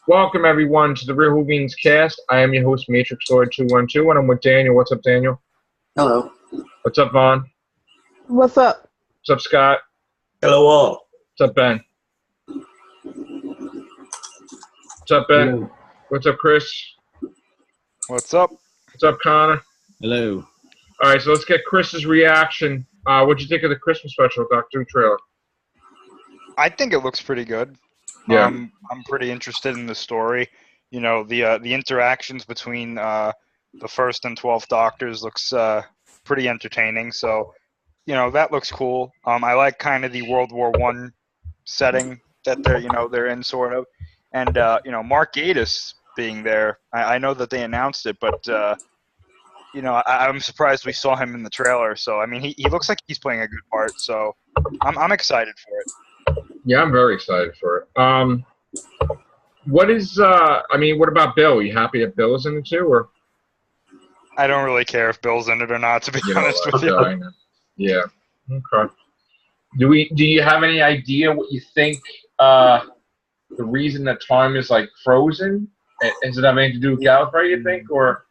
Welcome everyone to the Real Whovians cast. I am your host, Matrix Lord 212, and I'm with Daniel. What's up, Daniel? Hello. What's up, Vaughn? What's up? What's up, Scott? Hello, all. What's up, Ben? What's up, Ben? Hello. What's up, Chris? What's up? What's up, Connor? Hello. All right, so let's get Chris's reaction. What'd you think of the Christmas special, Doctor Who trailer? I think it looks pretty good. Yeah. I'm pretty interested in the story. You know, the interactions between the first and 12th Doctors looks pretty entertaining. So, you know, that looks cool. I like kind of the World War I setting that they're in, sort of. And Mark Gatiss being there. I know that they announced it, but I'm surprised we saw him in the trailer. So I mean, he looks like he's playing a good part. So I'm excited for it. Yeah, I'm very excited for it. What about Bill? Are you happy that Bill is in it too, or? I don't really care if Bill's in it or not, to be honest with you. I know. Yeah. Okay. Do you have any idea what you think the reason that time is like frozen? Does it have anything to do with Gallifrey, you think, or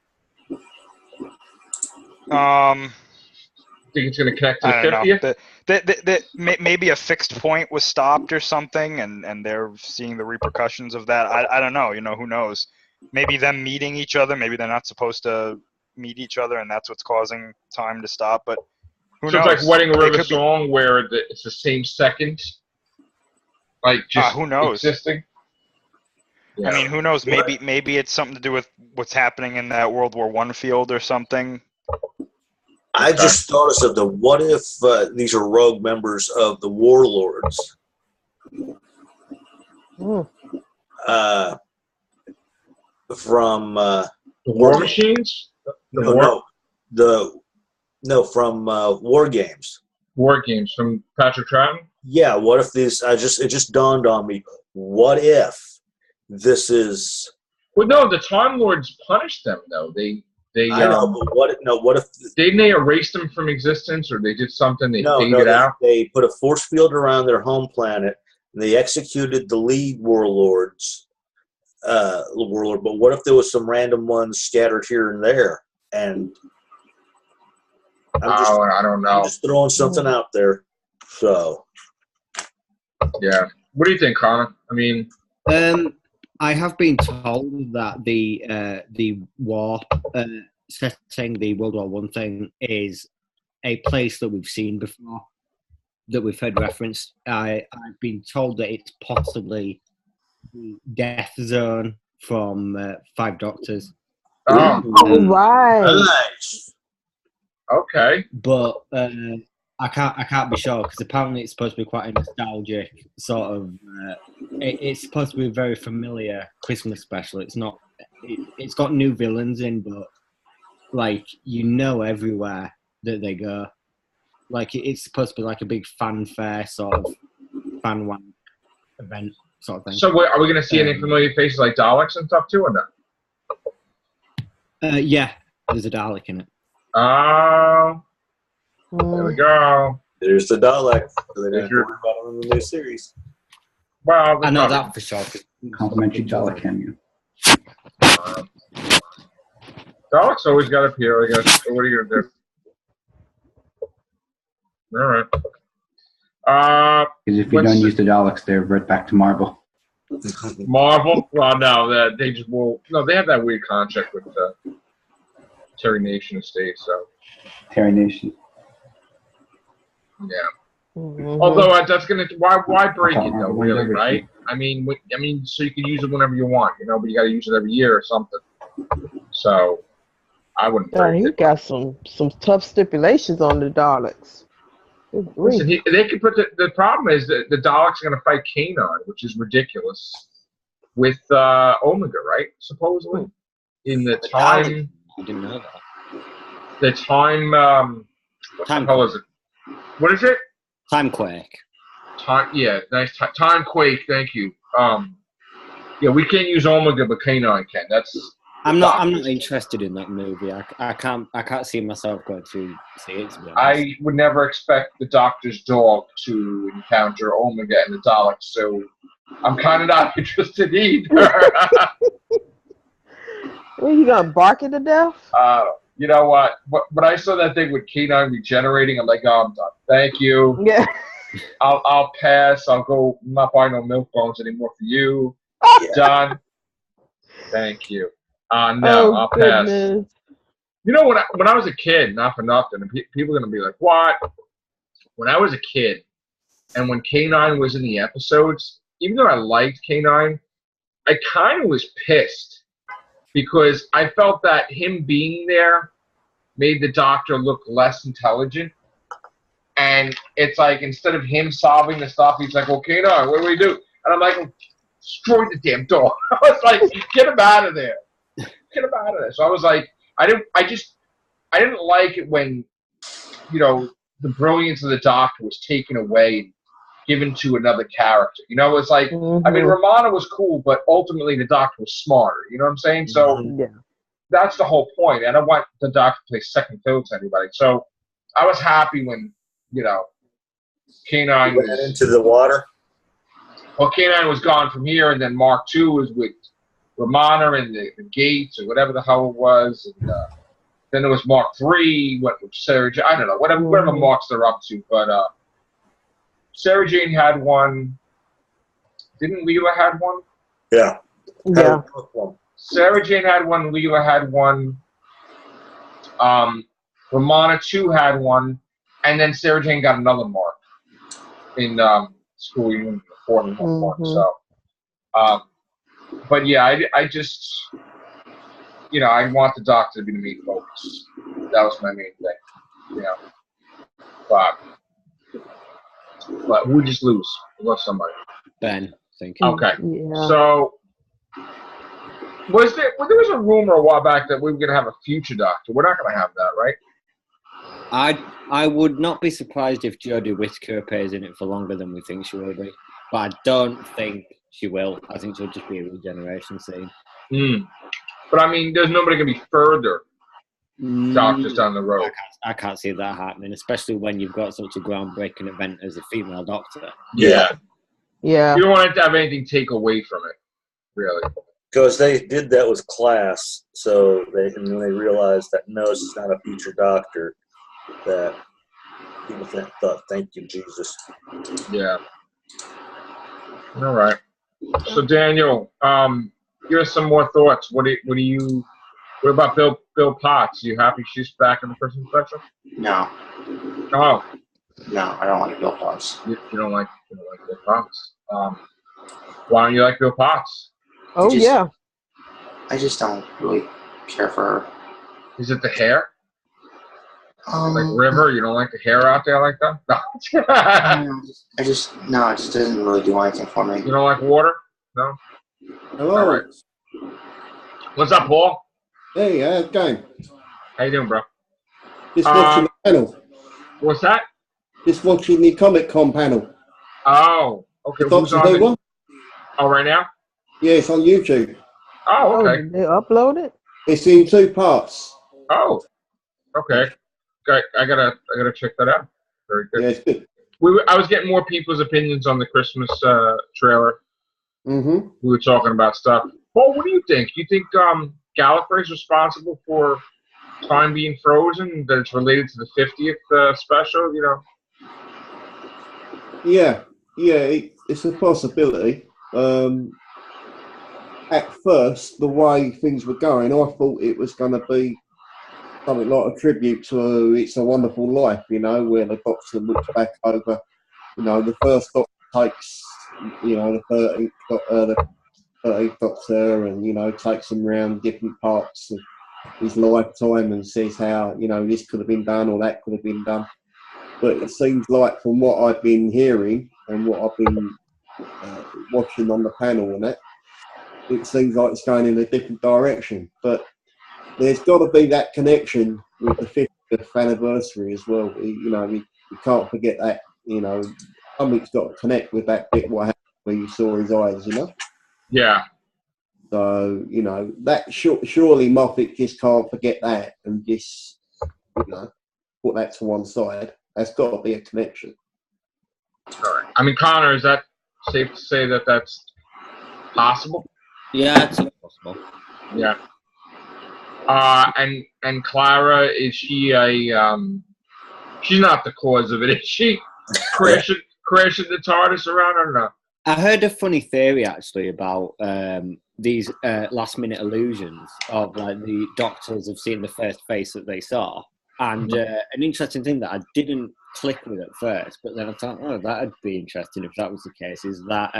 think it's going to connect to the 50th? Maybe a fixed point was stopped or something, and they're seeing the repercussions of that. I don't know. Who knows? Maybe them meeting each other. Maybe they're not supposed to meet each other, and that's what's causing time to stop. But who knows? It's like Wedding River Song, where it's the same second, like just who knows? Existing. Yeah. I mean, who knows? Maybe it's something to do with what's happening in that World War I field or something. I just thought of something. What if these are rogue members of the Warlords? From the War Machines? From War Games. War Games from Patrick Troughton? Yeah, what if this? It just dawned on me. What if this is? Well, no, the Time Lords punished them though. I know, but what if? Didn't they erase them from existence, or they did something? They faded out. They put a force field around their home planet, and they executed the lead warlords. But what if there was some random ones scattered here and there? And I don't know. I'm just throwing something out there. So, yeah. What do you think, Connor? I mean, I have been told that the war setting, the World War I thing, is a place that we've seen before, that we've heard referenced. I've been told that it's possibly the Death Zone from Five Doctors. Oh, right. nice. Okay. But I can't be sure, because apparently it's supposed to be quite a nostalgic sort of. It's supposed to be a very familiar Christmas special. It's not. It's got new villains in, but everywhere that they go, it's supposed to be like a big fanfare sort of fan event sort of thing. So are we going to see any familiar faces like Daleks and stuff too, or not? Yeah, there's a Dalek in it. Oh. There we go. There's the Dalek. So they didn't worry about him in the new series. Well, I know that for sure. Complimentary Dalek cameo. Dalek's always got to appear, I guess. So what are you going to do? All right. Because if you don't use the Daleks, they're right back to Marvel. Marvel? Well, no, they just will. No, they have that weird contract with Terry Nation Estate, so. Terry Nation. Yeah. Although that's gonna why break it though, really, right? I mean, so you can use it whenever you want, but you got to use it every year or something. So I wouldn't. He got some tough stipulations on the Daleks. Listen, they could put the problem is that the Daleks are going to fight Kanon, which is ridiculous, with Omega, right? Supposedly in the time. I didn't know that. The time. What the hell is it? What is it? Timequake. Yeah, nice. Timequake, thank you. Yeah, we can't use Omega, but Kanon can. I'm not interested in that movie. I can't see myself going to see it, to be honest. I would never expect the Doctor's dog to encounter Omega and the Daleks so I'm kind of not interested either. Well, you gonna bark it to death? You know what? When I saw that thing with K9 regenerating, I'm like, oh, I'm done. Thank you. Yeah. I'll pass. I'll go. I'm not buying no milk bones anymore for you. Done. Thank you. No, I'll pass. Goodness. You know, when I was a kid, not for nothing, and people are gonna be like, what? When I was a kid, and when K9 was in the episodes, even though I liked K9, I kind of was pissed because I felt that him being there made the Doctor look less intelligent. And it's like, instead of him solving the stuff, he's like, well, K9, what do we do? And I'm like, destroy the damn door. I was like, get him out of there. Get him out of there. So I was like, I didn't like it when, you know, the brilliance of the Doctor was taken away and given to another character. You know, it's like, I mean, Romana was cool, but ultimately the Doctor was smarter. You know what I'm saying? So that's the whole point. I don't want the Doctor to play second fiddle to anybody. So I was happy when, you know, K9 went into the water. Well, K9 was gone from here, and then Mark II was with Romana and the Gates or whatever the hell it was. And then there was Mark III, what with Sarah Jane. I don't know, whatever Marks they're up to. But Sarah Jane had one. Didn't Leela had one? Yeah. Yeah. Sarah Jane had one. Leela had one. Romana II had one. And then Sarah Jane got another mark in school uniform. So, but yeah, I just, you know, I want the Doctor to be the main focus. That was my main thing, you know. But we just lose. We lost somebody. Ben, thank you. Okay. Yeah. So, there was a rumor a while back that we were going to have a future Doctor. We're not going to have that, right? I would not be surprised if Jodie Whittaker appears in it for longer than we think she will be. But I don't think she will. I think she'll just be a regeneration scene. But I mean, there's nobody going to be further Doctors down the road. I can't see that happening, especially when you've got such a groundbreaking event as a female Doctor. Yeah. Yeah. You don't want it to have anything take away from it, really. Because they did that with Class, so when they realized that no, this is not a future Doctor, that people thought, thank you, Jesus. Yeah. All right. So Daniel, give us some more thoughts. What about Bill Potts? Are you happy she's back in the Christmas special? No. Oh. No, I don't like Bill Potts. You don't like Bill Potts. Why don't you like Bill Potts? Oh, yeah. I just don't really care for her. Is it the hair? Like River? You don't like the hair out there like that? No. it just doesn't really do anything for me. You don't like water? No? Hello. All right. What's up, Paul? Hey, how's it going? How you doing, bro? Just watching the panel. What's that? Just watching the Comic-Con panel. Oh, okay. The Doctor Who one? Oh, right now? Yeah, it's on YouTube. Oh, okay. Did they upload it? It's in 2 parts. Oh, okay. I gotta check that out. Very good. Yeah, it's good. I was getting more people's opinions on the Christmas trailer. Mm-hmm. We were talking about stuff. Paul, what do you think? You think Gallifrey is responsible for time being frozen? That it's related to the 50th special? You know? Yeah, it's a possibility. At first, the way things were going, I thought it was going to be something like a tribute to It's a Wonderful Life, you know, where the Doctor looks back over, you know, the first Doctor takes, you know, the 13th Doctor and, you know, takes him around different parts of his lifetime and says how, you know, this could have been done or that could have been done. But it seems like from what I've been hearing and what I've been watching on the panel and that, it seems like it's going in a different direction. But there's got to be that connection with the 50th anniversary as well. You know, you can't forget that. You know, something's got to connect with that bit what happened where you saw his eyes, you know? Yeah. So, you know, that surely Moffat just can't forget that and just, you know, put that to one side. There's got to be a connection. All right. I mean, Connor, is that Safe to say that that's possible. Yeah, it's possible. Yeah. And Clara, is she a she's not the cause of it, is she? Crashing the TARDIS around, or no? I heard a funny theory actually about these last-minute illusions of like the doctors have seen the first face that they saw, and an interesting thing that I didn't click with at first, but then I thought, oh, that'd be interesting if that was the case. Is that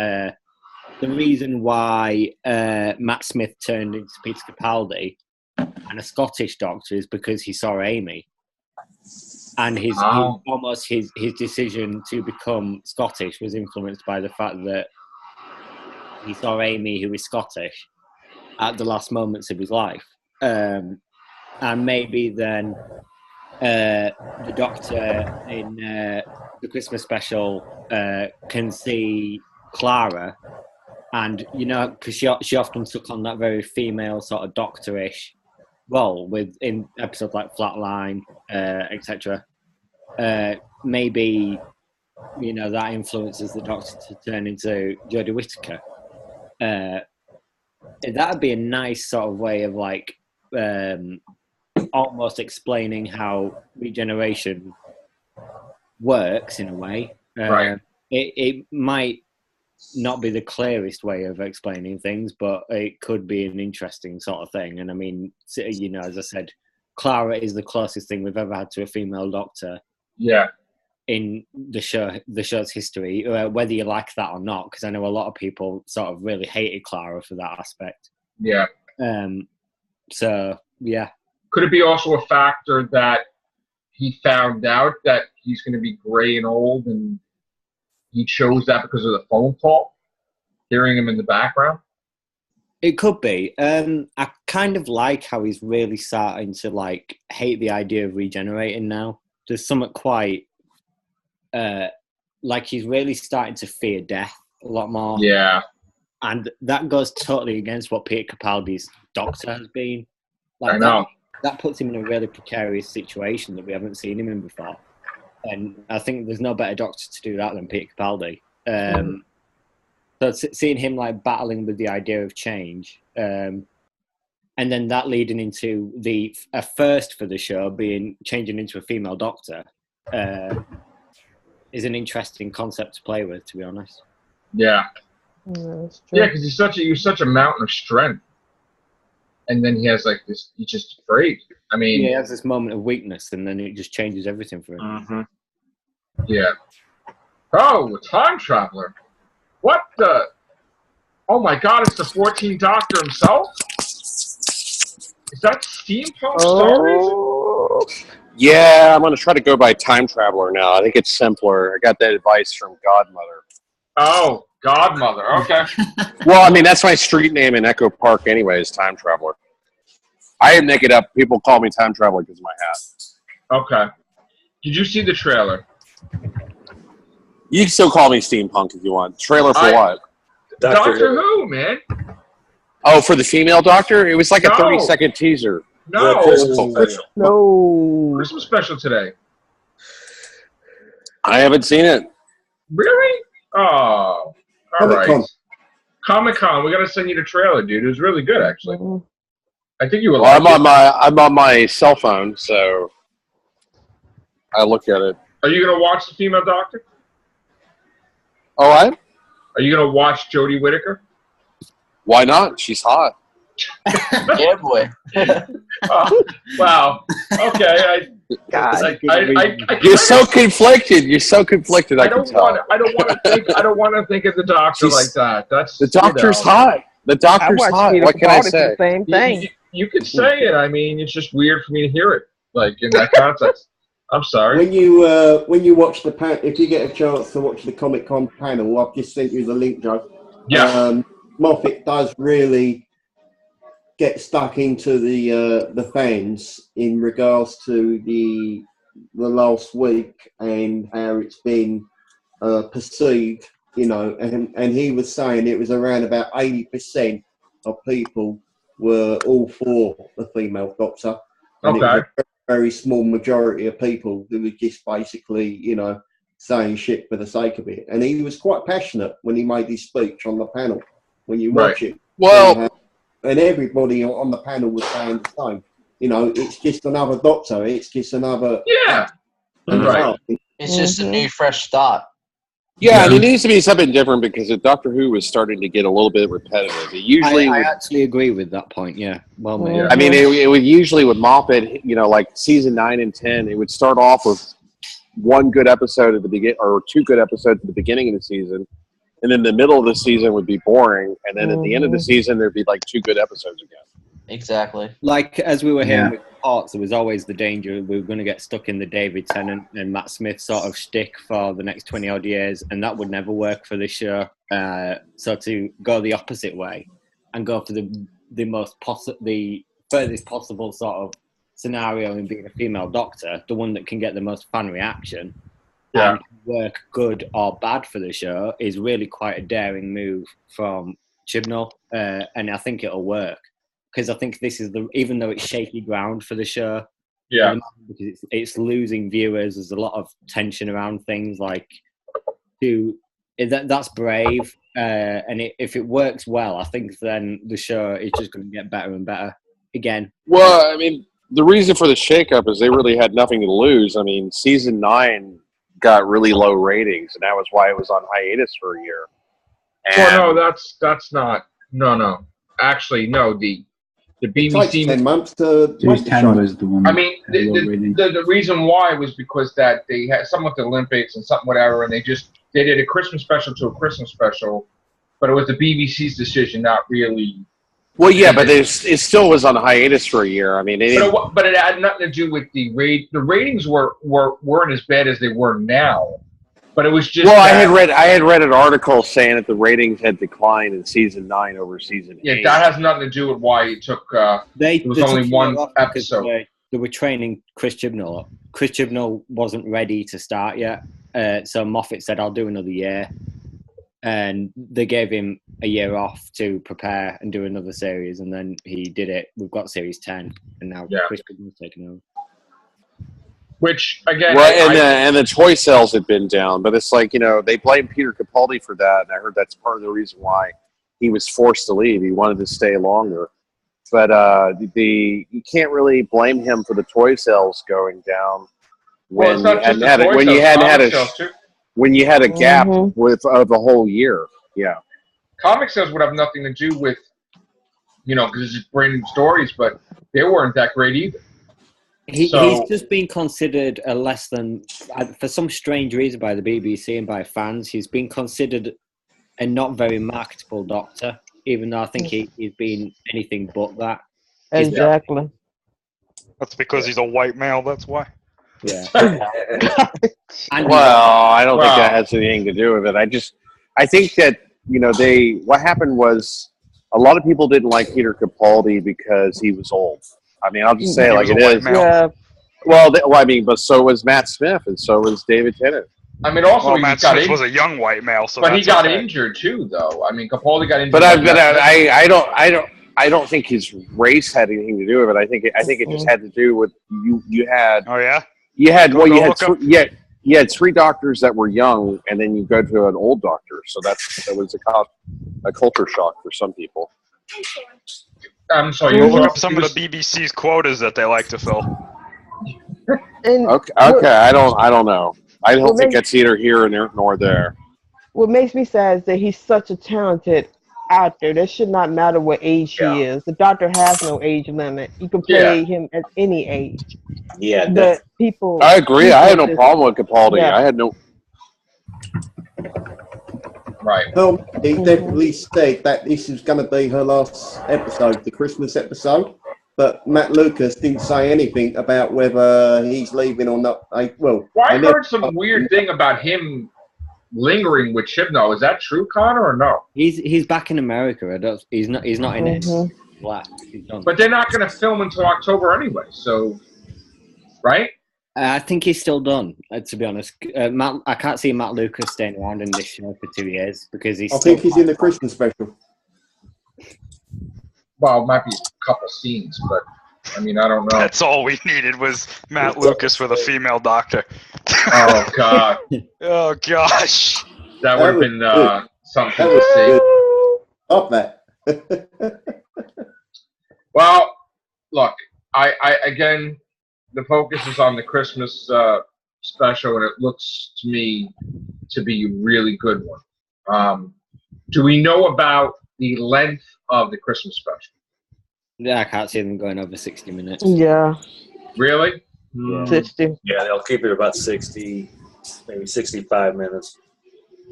the reason why Matt Smith turned into Peter Capaldi and a Scottish doctor is because he saw Amy. And his decision to become Scottish was influenced by the fact that he saw Amy, who is Scottish, at the last moments of his life. And maybe then the Doctor in the Christmas special can see Clara, and because she often took on that very female sort of doctorish role in episodes like Flatline, etc. Maybe that influences the Doctor to turn into Jodie Whittaker. That'd be a nice sort of way of like almost explaining how regeneration works in a way. Right. It might not be the clearest way of explaining things, but it could be an interesting sort of thing. And I mean, as I said, Clara is the closest thing we've ever had to a female Doctor. Yeah. In the show's history, whether you like that or not, because I know a lot of people sort of really hated Clara for that aspect. Yeah. So yeah. Could it be also a factor that he found out that he's going to be gray and old, and he chose that because of the phone call, hearing him in the background? It could be. I kind of like how he's really starting to like hate the idea of regenerating now. There's something quite like he's really starting to fear death a lot more. Yeah. And that goes totally against what Peter Capaldi's Doctor has been. Like, I know. That puts him in a really precarious situation that we haven't seen him in before. And I think there's no better Doctor to do that than Peter Capaldi. So seeing him like battling with the idea of change, and then that leading into a first for the show being changing into a female Doctor, is an interesting concept to play with, to be honest. Yeah. Yeah, because he's such a mountain of strength, and then he has like this. He's just afraid. I mean, he has this moment of weakness, and then it just changes everything for him. Mm-hmm. Yeah. Oh, a time traveler. What the? Oh my God! It's the 14th Doctor himself. Is that Steampunk Starraisin? Yeah, I'm going to try to go by Time Traveler now. I think it's simpler. I got that advice from Godmother. Oh, Godmother. Okay. Well, I mean, that's my street name in Echo Park anyway, is Time Traveler. I didn't make it up. People call me Time Traveler because of my hat. Okay. Did you see the trailer? You can still call me Steampunk if you want. Trailer for what? Doctor Who, man. Oh, for the female Doctor? It was like a 30-second teaser. No. No. Christmas special today. I haven't seen it. Really? Oh. All right. Comic-Con. Comic-Con. We got to send you the trailer, dude. It was really good, actually. I think you would Well, like it. I'm on my cell phone, so I look at it. Are you going to watch the female Doctor? All right. Are you going to watch Jodie Whittaker? Why not? She's hot. Yeah, boy. Wow. Okay. God. You're so conflicted. You're so conflicted. I don't want to think of the Doctor like that. That's the Doctor's hot. The Doctor's hot. What can I say? The same thing. You could say it. I mean, it's just weird for me to hear it, like in that context. I'm sorry. When you watch if you get a chance to watch the Comic-Con panel, I've just sent you the link, Joe. Yeah. Moffat does really get stuck into the fans in regards to the last week and how it's been perceived, and he was saying it was around about 80% of people were all for the female Doctor. And it was a very small majority of people who were just basically, saying shit for the sake of it. And he was quite passionate when he made his speech on the panel. When you watch it, Well, and everybody on the panel was saying the same. You know, it's just another doctor. It's just another. Yeah. Right. It's just a new, fresh start. yeah, and it needs to be something different because Doctor Who was starting to get a little bit repetitive. It usually, I actually agree with that point. Yeah, well made. Yeah. I mean, it would usually with Moffat, you know, like season 9 and 10, it would start off with one good episode at the beginning or two good episodes at the beginning of the season, and then the middle of the season would be boring, and then at the end of the season there'd be like 2 good episodes again. Exactly. Like as we were hearing with Parts, there was always the danger we were going to get stuck in the David Tennant and Matt Smith sort of shtick for the next 20 odd years, and that would never work for this show. So to go the opposite way and go for the furthest possible sort of scenario in being a female doctor, the one that can get the most fan reaction and work good or bad for the show, is really quite a daring move from Chibnall, and I think it'll work. Because I think this is even though it's shaky ground for the show, because it's losing viewers. There's a lot of tension around things that's brave, and if it works well, I think then the show is just going to get better and better again. Well, I mean, the reason for the shakeup is they really had nothing to lose. I mean, season 9 got really low ratings, and that was why it was on hiatus for a year. Well, no, that's not. No. Actually, no. The BBC 10 months to. Series 10 was the one. I mean, the reason why was because that they had something with the Olympics and something whatever, and they did a Christmas special to a Christmas special, but it was the BBC's decision, not really. Well, yeah, but it still was on hiatus for a year. I mean, but it had nothing to do with the rate. The ratings weren't as bad as they were now. But it was just. Well, I had read an article saying that the ratings had declined in season 9 over season 8. Yeah, that has nothing to do with why it took. It was only one episode. They were training Chris Chibnall up. Chris Chibnall wasn't ready to start yet, so Moffat said, "I'll do another year," and they gave him a year off to prepare and do another series, and then he did it. We've got series 10, and now Chris Chibnall's taken over. Which again, and the toy sales had been down, but it's like, you know, they blame Peter Capaldi for that, and I heard that's part of the reason why he was forced to leave. He wanted to stay longer, but you can't really blame him for the toy sales going down when you had a gap with of a whole year. Yeah, comic sales would have nothing to do with, you know, because it's just brand new stories, but they weren't that great either. He's just been considered a less than, for some strange reason by the BBC and by fans, he's been considered a not very marketable doctor, even though I think he's been anything but that. Exactly. That's because he's a white male, that's why. Yeah. Well, I don't think that has anything to do with it. I think that, you know, what happened was a lot of people didn't like Peter Capaldi because he was old. I mean, I'll just say it like it is. Yeah. Well, I mean, but so was Matt Smith, and so was David Tennant. I mean, also Matt Smith was a young white male, so but he got injured too, though. I mean, Capaldi got injured. But I don't think his race had anything to do with it. I think it just had to do with you had. Oh yeah. You had you had 3 doctors that were young, and then you go to an old doctor. So that was a culture shock for some people. I'm sorry. Look up some of the BBC's quotas that they like to fill. Okay, I don't know. I don't think that's either here nor there. What makes me sad is that he's such a talented actor. That should not matter what age he is. The doctor has no age limit. You can play him at any age. Yeah, but people. I agree. I had no problem with Capaldi. Yeah. I had no. Right. Well, he definitely said that this is going to be her last episode, the Christmas episode. But Matt Lucas didn't say anything about whether he's leaving or not. I heard some weird thing about him lingering with Chibnall. Is that true, Connor, or no? He's back in America. He's not in it. But they're not going to film until October anyway. So, right? I think he's still done. To be honest, I can't see Matt Lucas staying around in this show for 2 years because he's. I think he's in the Christmas special. Well, it might be a couple scenes, but I mean, I don't know. That's all we needed was Matt Lucas with a female doctor. Oh God, Oh gosh. that would have been something That to was see. good. Love that. Well, look, I again, the focus is on the Christmas special, and it looks to me to be a really good one. Do we know about the length of the Christmas special? Yeah, I can't see them going over 60 minutes. Yeah, Really? Yeah. 60. Yeah, they'll keep it about 60, maybe 65 minutes.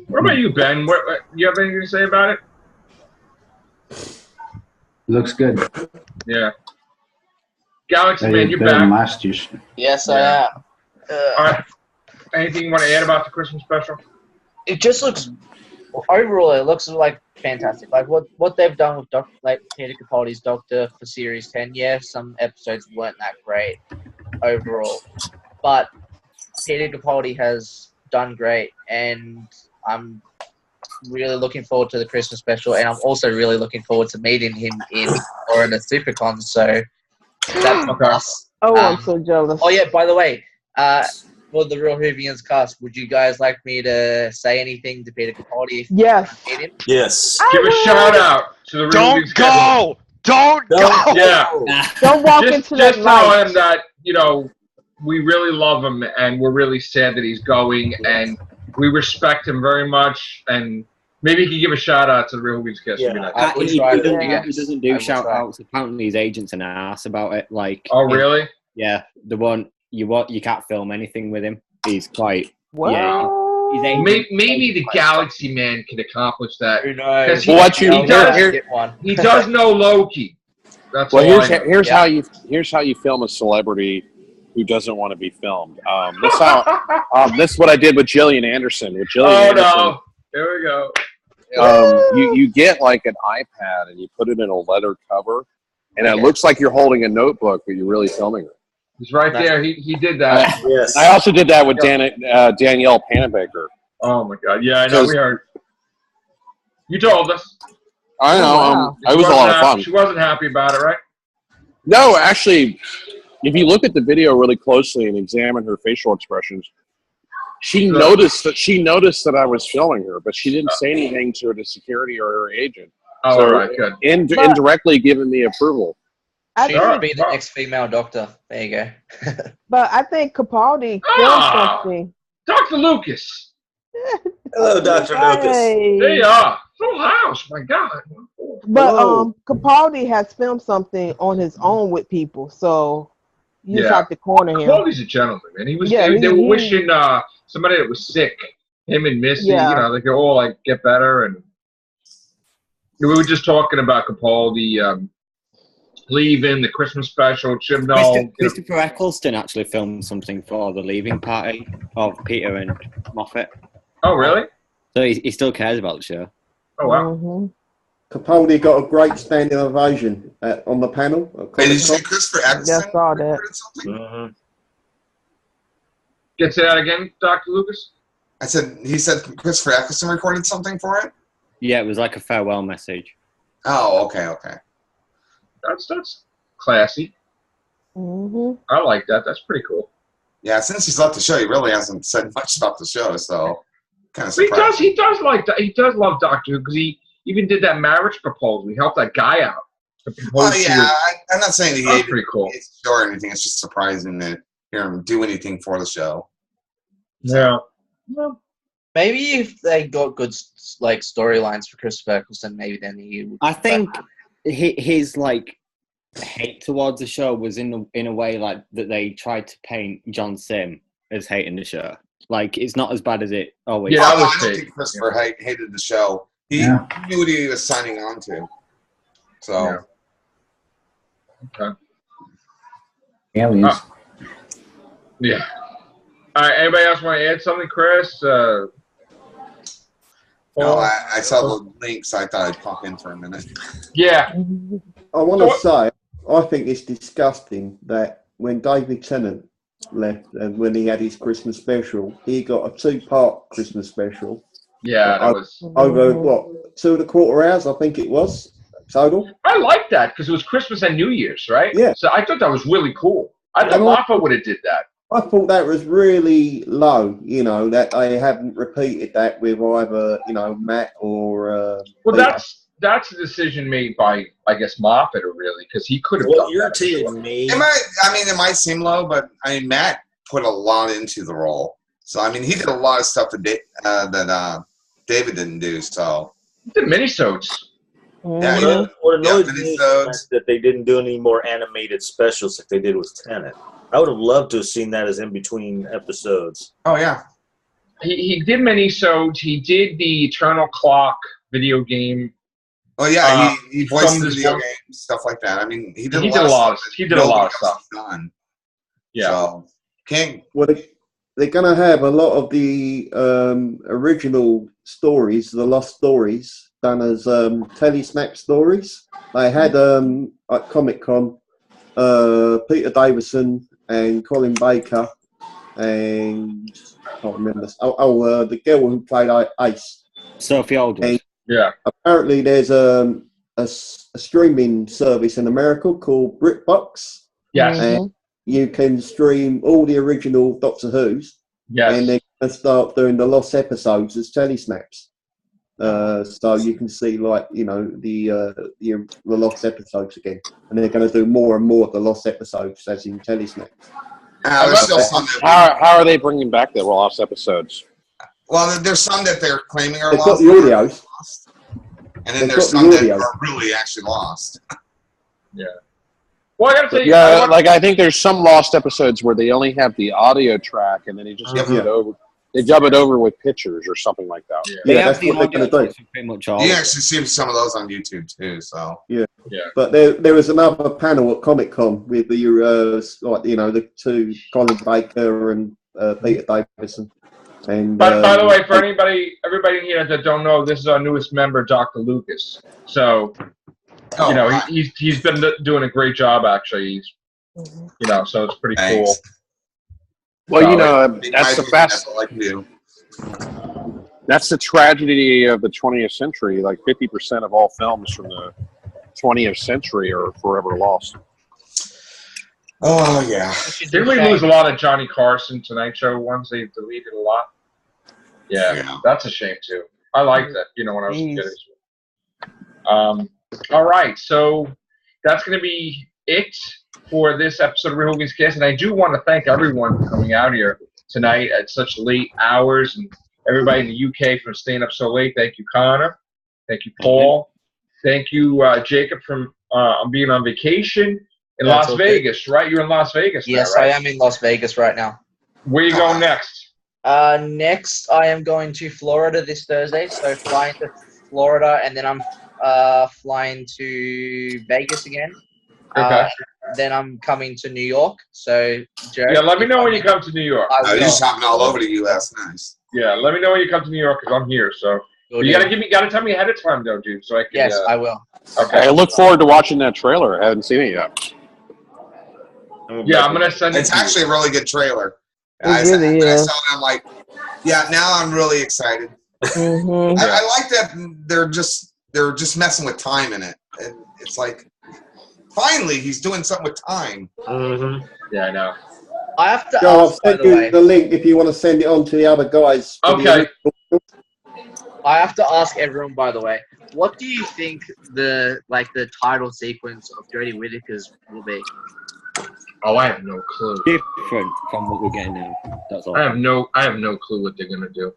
What about you, Ben? What you have anything to say about it? Looks good. Yeah. Galaxy Better Man, you're than back. last year's. Yes, Yeah. I am. All right. Anything you want to add about the Christmas special? It just looks overall. It looks like fantastic. Like what they've done with Peter Capaldi's Doctor for Series 10. Yeah, some episodes weren't that great overall, but Peter Capaldi has done great, and I'm really looking forward to the Christmas special, and I'm also really looking forward to meeting him in or in a SuperCon. So that's a plus. Oh, I'm so jealous. Oh yeah, by the way, for the Real Whovians cast, would you guys like me to say anything to Peter Capaldi? If Yes. you meet him? Yes. Give a shout out to the Real Don't Whovians cast. go! Don't go! Yeah. Don't walk Just into that tell light. him that, you know, we really love him and we're really sad that he's going, and we respect him very much, and maybe he can give a shout out to the Real Whovians cast. Yeah. Nice. He doesn't, yes. he doesn't I do will shout try. outs. Apparently, his agent's an ass about it. Like, Oh, really? Yeah, the one you can't film anything with him. He's quite. What? Yeah, he's agent. Maybe the Galaxy Man can accomplish that. Who knows? 'Cause he- Well, what you he does- Get one. He does know Loki. That's Well, all here's I know. here's how you film a celebrity who doesn't want to be filmed. This is what I did with Gillian Anderson. With Gillian Oh Anderson, no! There we go. you get like an iPad and you put it in a leather cover, and it Okay. looks like you're holding a notebook, but you're really filming her. He's right there. He did that. Yes. I also did that with Danielle Panabaker. Oh my God! Yeah, I know. Because- We heard. You told us. I know. Wow. It was a lot of fun. She wasn't happy about it, right? No, actually, if you look at the video really closely and examine her facial expressions, she noticed that I was filming her, but she didn't say anything to the security or her agent. Oh, So, all right, good. Indirectly giving me approval. I She think, should be the next female doctor. There you go. but I think Capaldi Ah. filmed something. Dr. Lucas. Hello, Dr. Lucas. Hey. There you are. Full house. My God. But Hello. Capaldi has filmed something on his own with people, so you just Yeah. have to corner him. Capaldi's a gentleman, man. He was. Yeah, they were he- wishing somebody that was sick, him and Missy. Yeah. You know, they could all like get better. And we were just talking about Capaldi leaving the Christmas special. Chibnall. Christopher Eccleston actually filmed something for the leaving party of Peter and Moffat. Oh, really? So he still cares about the show. Oh, wow. Mhm. Capaldi got a great standing ovation on the panel. Wait, did you say Christopher Eccleston? Yeah, I saw that. recorded something? Mm-hmm. Get to that again, Dr. Lucas? He said Christopher Eccleston recorded something for it? Yeah, it was like a farewell message. Oh, okay. That's classy. Mhm. I like that. That's pretty cool. Yeah, since he's left the show, he really hasn't said much about the show, so kind of But surprised. he does love Doctor Who, because he even did that marriage proposal. He helped that guy out. To propose Oh, to yeah, her. I'm not saying that he That's hated pretty cool. the show or anything. It's just surprising to hear him do anything for the show. Yeah. Maybe if they got good like storylines for Christopher Eccleston, maybe then he would. I think his like hate towards the show was in a way like that they tried to paint John Sim as hating the show. Like it's not as bad as it always. Yeah, I was don't fake. think Christopher hated the show. He Yeah. knew what he was signing on to. So, Yeah. Okay. Aliens. Yeah. All right. Anybody else want to add something, Chris? no, I saw the links. I thought I'd pop in for a minute. Yeah. I want to say, I think it's disgusting that when David Tennant left and when he had his Christmas special, he got a 2-part Christmas special Yeah. That was. over, what, 2.25 hours, I think it was, total. I like that because it was Christmas and New Year's, right? Yeah. So I thought that was really cool. I thought And Moffat would have did that. I thought that was really low, you know, that they haven't repeated that with either, you know, Matt or. Well, Peter. that's a decision made by, I guess, Moffat, really, because he could have What done irritated that. me. It might seem low, but I mean, Matt put a lot into the role. So I mean, he did a lot of stuff that David didn't do. So He did minisodes. yeah, What annoyed me minisodes. is that they didn't do any more animated specials like they did with Tenet. I would have loved to have seen that as in between episodes. Oh yeah. He did minisodes. He did the Eternal Clock video game. Oh yeah, he voiced from the this video one. games, stuff like that. I mean, he did He a did a lot lot of of- stuff. he did a lot of stuff. Done. Yeah. So, King. Well, they're going to have a lot of the original stories, the lost stories, done as telesnap stories. They had at Comic Con, Peter Davison and Colin Baker, and I can't remember. The girl who played Ace. Sophie Alders. Yeah. Apparently, there's a streaming service in America called BritBox. Yes. And you can stream all the original Doctor Who's. Yes. And they're going to start doing the lost episodes as telesnaps. So you can see, like, you know, the lost episodes again. And they're going to do more and more of the lost episodes as in telesnaps. There's still some How are they bringing back the lost episodes? Well, there's some that they're claiming are They've lost. got the audios. And then They've there's got some the that audios. are really actually lost. Yeah. Well, I got to tell you. Yeah, like I think there's some lost episodes where they only have the audio track and then they just dub it over. They dub it over with pictures or something like that. Yeah, that's what they're going to do. Pretty much You actually see some of those on YouTube too. So Yeah. Yeah. But there was another panel at Comic Con with the like, you know, the two Colin Baker and Peter Davison. And But by the way, for everybody here that don't know, this is our newest member, Dr. Lucas. So, you know, he's been doing a great job, actually. He's, you know, so it's pretty cool. Well, you know, that's the That's all I can do. That's the tragedy of the 20th century. Like 50% of all films from the 20th century are forever lost. Oh yeah. Didn't we lose a lot of Johnny Carson Tonight Show ones? They deleted a lot. Yeah, that's a shame too. I liked that, you know, when I was a kid. All right, so that's going to be it for this episode of Real Whovians Cast, and I do want to thank everyone for coming out here tonight at such late hours, and everybody in the UK for staying up so late. Thank you, Connor. Thank you, Paul. Thank you, Jacob, from being on vacation in Las Vegas, right? You're in Las Vegas now, Yes, right? I am in Las Vegas right now. Where are you going next? Next, I am going to Florida this Thursday, so flying to Florida, and then I'm flying to Vegas again. Okay. Then I'm coming to New York. So, Joe. Yeah, let me know when you come to New York. You're hopping all over the U.S. Nice. Yeah, let me know when you come to New York because I'm here. So you gotta tell me ahead of time, though, dude. So I can. Yes, I will. Okay. I look forward to watching that trailer. I haven't seen it yet. Yeah, I'm gonna send it. It's actually a really good trailer. It I really saw is. it, I'm like, yeah, now I'm really excited. Mm-hmm. I like that they're just messing with time in it, and it's like, finally, he's doing something with time. Yeah, I know. I have to Joe, I'll ask, by send the you way. the link if you want to send it on to the other guys. for the Okay. original. I have to ask everyone, by the way, what do you think the title sequence of Jodie Whittaker's will be? Oh, I have no clue. Different from what we're getting now. That's all. I have no clue what they're gonna do.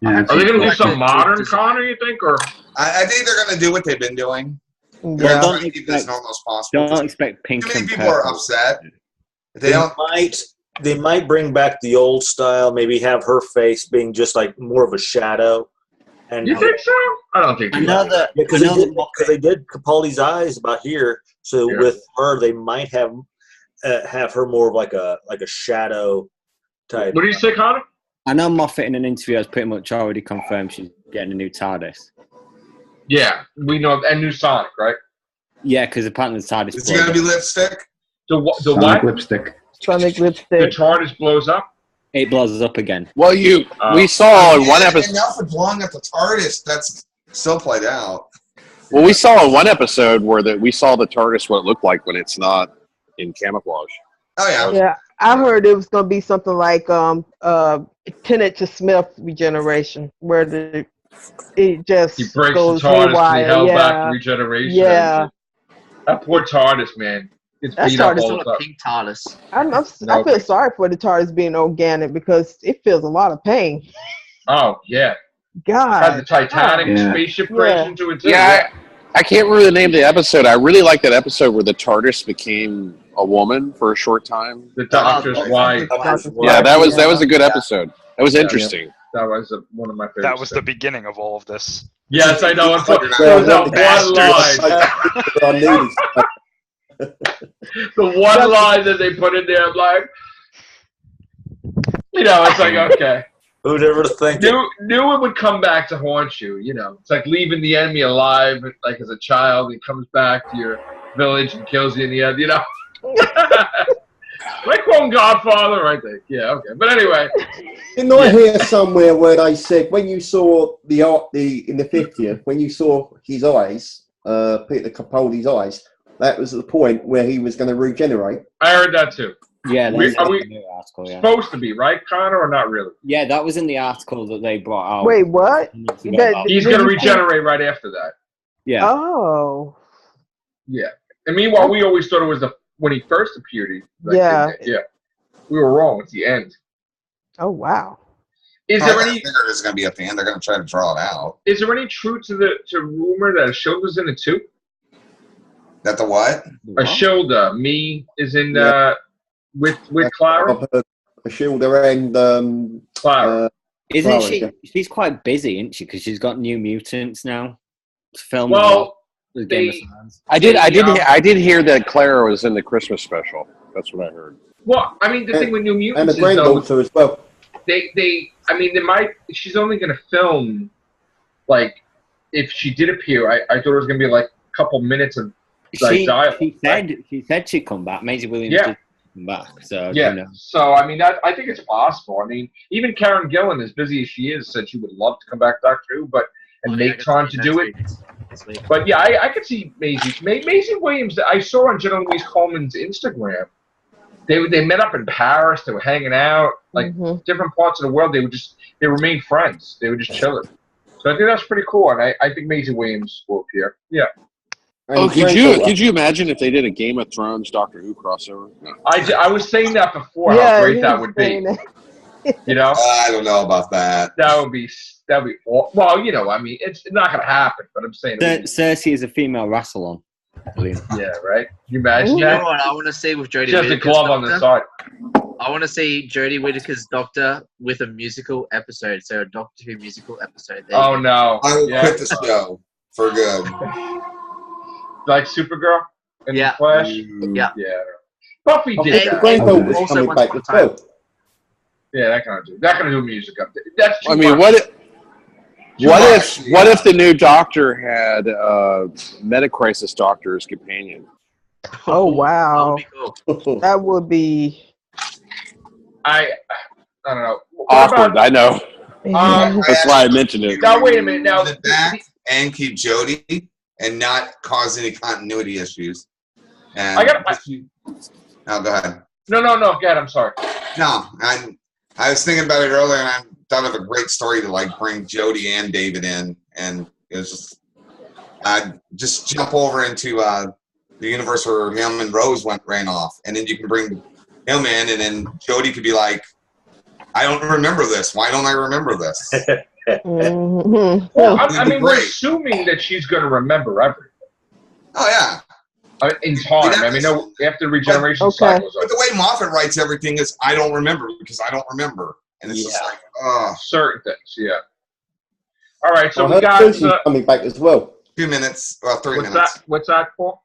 Yeah, Are they gonna do something modern, Connor? You think, or? I think they're going to do what they've been doing. They're Yeah. going to keep this as normal as possible. Don't expect pink Too many and people are purple. upset. If they don't. They might bring back the old style. Maybe have her face being just like more of a shadow. And You think so? I don't think. I know that. because they did Capaldi's eyes about here. So Yeah. with her, they might have her more of like a shadow type. What do you say, Connor? I know Moffat in an interview has pretty much already confirmed she's getting a new TARDIS. Yeah, we know, and new Sonic, right? Yeah, because apparently the TARDIS. Is it going to be lipstick? The what? Sonic lipstick. Sonic The lipstick. TARDIS blows up. It blows up again. Well, we saw in one And episode. Alfred blowing up the TARDIS, that's still played out. Well, we saw in one episode where we saw the TARDIS what it looked like when it's not in camouflage. Oh, yeah. Yeah, I heard it was gonna be something like Tenet to Smith regeneration, where it just He breaks the goes TARDIS because he haywire. held back the Yeah, regeneration. yeah. That poor TARDIS, man. It's That beat up TARDIS It's all not the a time. pink TARDIS. I No. feel sorry for the TARDIS being organic because it feels a lot of pain. Oh, yeah. God. Had the Titanic Yeah. spaceship Yeah. crash into it, too. Yeah, I can't remember the name of the episode. I really like that episode where the TARDIS became a woman for a short time. The Doctor's Oh, wife. Yeah, that was a good episode. That was interesting. That was one of my favorites. That was the beginning of all of this. Yes, I know. There was Well, that one line. The one line that they put in there, I'm like, it's like, okay. Who'd ever think it? Knew it would come back to haunt you, It's like leaving the enemy alive, like as a child. He comes back to your village and kills you in the end, Like one Godfather, I think. Yeah, okay. But anyway. Didn't I hear somewhere where they said when you saw in the 50th, when you saw his eyes, Peter Capaldi's eyes, that was the point where he was going to regenerate? I heard that too. Yeah, Are we in the article, yeah. supposed to be, right, Connor, or not really? Yeah, that was in the article that they brought out. Wait, what? He's going to regenerate right after that. Yeah. Oh. Yeah. And meanwhile, we always thought it was when he first appeared. Yeah. Yeah. We were wrong. It's the end. Oh, wow. Is there any? It's going to be at the end. They're going to try to draw it out. Is there any truth to rumor that Ashilda's in it too? That the what? Ashilda, is in with Clara. Ashilda and Clara. Isn't Clara, she? yeah. She's quite busy, isn't she? Because she's got New Mutants now to film. Well, with Game of Thrones. I did hear that Clara was in the Christmas special. That's what I heard. Well, I mean, the thing with New Mutants and the is though, granddaughter as well. She's only going to film, like, if she did appear, I thought it was going to be like a couple minutes of dialogue. She said she'd come back. Maisie Williams did come back. So yeah. So I mean, I think it's possible. I mean, even Karen Gillan, as busy as she is, said she would love to come back Doctor Who, and make time to do it. But yeah, I could see Maisie Williams. I saw on Jenna Louise Coleman's Instagram. They met up in Paris. They were hanging out, like different parts of the world. They remained friends. They were just chilling. So I think that's pretty cool, and I think Maisie Williams will appear. Yeah. Oh, could you imagine if they did a Game of Thrones Doctor Who crossover? No. I was saying that before. How great that would be. I don't know about that. That would be well. I mean, it's not going to happen. But I'm saying Cersei is a female Rassilon. Yeah, right. You imagine You that? know what I want to see with Jodie She has a Whittaker's glove on the side. I want to see Jodie Whittaker's Doctor with a musical episode. So a Doctor Who musical episode. There Oh no! I will quit the show for good. Like Supergirl in the Flash. Yeah. Buffy did The that. granddaughter's coming back as well. Yeah, that kind of do music update. That's too I mean, much. what if the new Doctor had Metacrisis Doctor as companion? Oh wow, that would be. I don't know. Awkward. I know. That's why I mentioned it. Now wait a minute. Now back and keep Jodie and not cause any continuity issues. And go ahead. No. Go ahead. I'm sorry. No, I was thinking about it earlier, and I thought of a great story to bring Jodie and David in, and it was just I'd just jump over into the universe where him and Rose ran off, and then you can bring him in, and then Jodie could be like, "I don't remember this. Why don't I remember this?" Well, I mean, we're assuming that she's going to remember everything. Oh yeah. In time. I mean, no, after the regeneration cycles. But the way Moffat writes everything is, I don't remember because I don't remember. And it's just like, certain things, yeah. All right, so I we heard got... Susan's coming back as well. 2 minutes, 3 minutes. What's that, Paul?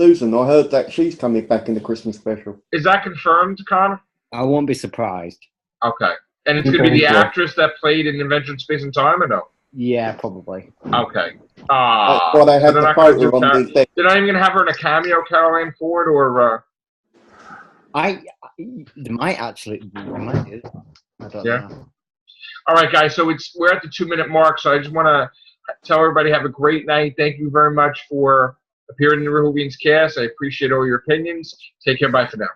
Susan, I heard that she's coming back in the Christmas special. Is that confirmed, Connor? I won't be surprised. Okay. And it's going to be the actress that played in Invention Space and Time, or no? Yeah, probably. Okay. That's why they had the photo on the deck. They're not even going to have her in a cameo, Caroline Ford, or... They might actually... They might do. I don't know. All right, guys, so we're at the 2-minute mark, so I just want to tell everybody have a great night. Thank you very much for appearing in the Whovians cast. I appreciate all your opinions. Take care. Bye for now.